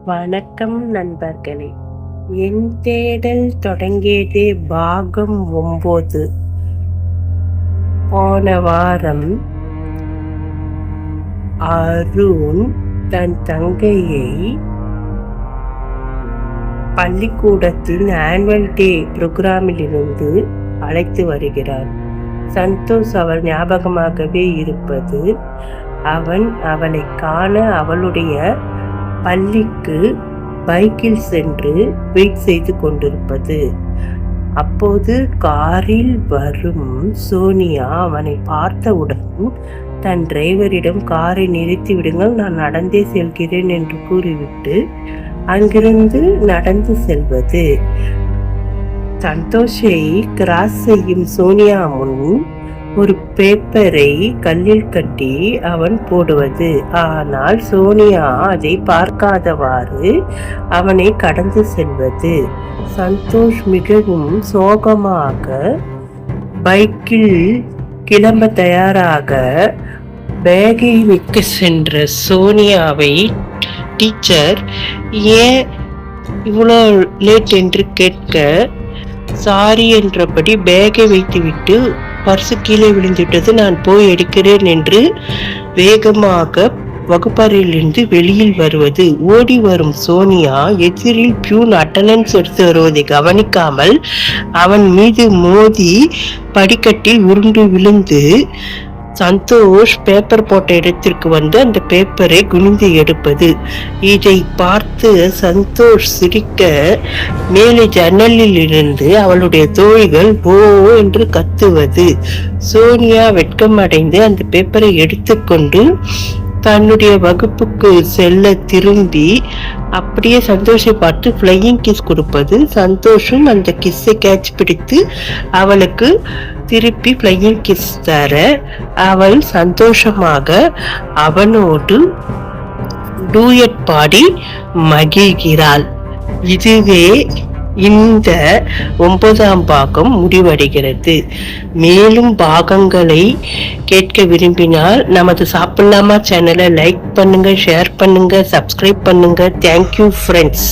வணக்கம் நண்பர்களே. என் தேடல் தொடங்கியதே பாகம் 9. போன வாரம் அருண் தன் தங்கையை பள்ளிக்கூடத்தின் ஆனுவல் டே புரோகிராமில் இருந்து அழைத்து வருகிறார். சந்தோஷ் அவள் ஞாபகமாகவே இருப்பது. அவன் அவளை காண அவளுடைய பள்ளிக்கு பைக்கில் சென்று வெயிட் செய்து கொண்டிருப்பது. அப்போது காரில் வரும் சோனியா அவனை பார்த்தவுடன் தன் டிரைவரிடம் காரை நிறுத்தி விடுங்கள், நான் நடந்தே செல்கிறேன் என்று கூறிவிட்டு அங்கிருந்து நடந்து செல்வது. சந்தோஷை கிராஸ் செய்யும் சோனியா முன் ஒரு பேப்பரை கல்லில் கட்டி அவன் போடுவது. ஆனால் சோனியா அதை பார்க்காதவாறு அவனை கடந்து செல்வது. சந்தோஷ் மிகவும் சோகமாக பைக்கில் கிளம்ப தயாராக பேகை வைக்க சென்ற சோனியாவை டீச்சர் ஏன் இவ்வளோ லேட் என்று கேட்க, சாரி என்றபடி பேகை வைத்துவிட்டு பர்சு கீழே விழுந்துவிட்டது, நான் போய் எடுக்கிறேன் என்று வேகமாக வகுப்பறையிலிருந்து வெளியில் வருவது. ஓடி வரும் சோனியா எதிரில் பியூன் அட்டண்டன்ஸ் எடுத்து வருவதை கவனிக்காமல் அவன் மீது மோதி படிக்கட்டில் உருண்டு விழுந்து சந்தோஷ் பேப்பர் போட்ட இடத்திற்கு வந்து அந்த பேப்பரை குனிந்து எடுப்பது. இதை பார்த்து சந்தோஷ் சிரிக்க மேலே ஜன்னலில் இருந்து அவளுடைய தோழிகள் ஓ என்று கத்துவது. சோனியா வெட்கமடைந்து அந்த பேப்பரை எடுத்துக்கொண்டு தன்னுடைய வகுப்புக்கு செல்ல திரும்பி அப்படியே சந்தோஷை பார்த்து ஃப்ளையிங் கிஸ் கொடுப்பது. சந்தோஷும் அந்த கிஸ்ஸை கேட்ச் பிடித்து அவளுக்கு திருப்பி ஃப்ளையிங் கிஸ் தர அவள் சந்தோஷமாக அவனோடு டூயட் பாடி மகிழ்கிறாள். இதுவே இந்த 9ஆம் பாகம் முடிவடைகிறது. மேலும் பாகங்களை கேட்க விரும்பினால் நமது சாப்பிடலாமா சேனலை லைக் பண்ணுங்க, ஷேர் பண்ணுங்க, சப்ஸ்கிரைப் பண்ணுங்க. Thank you friends.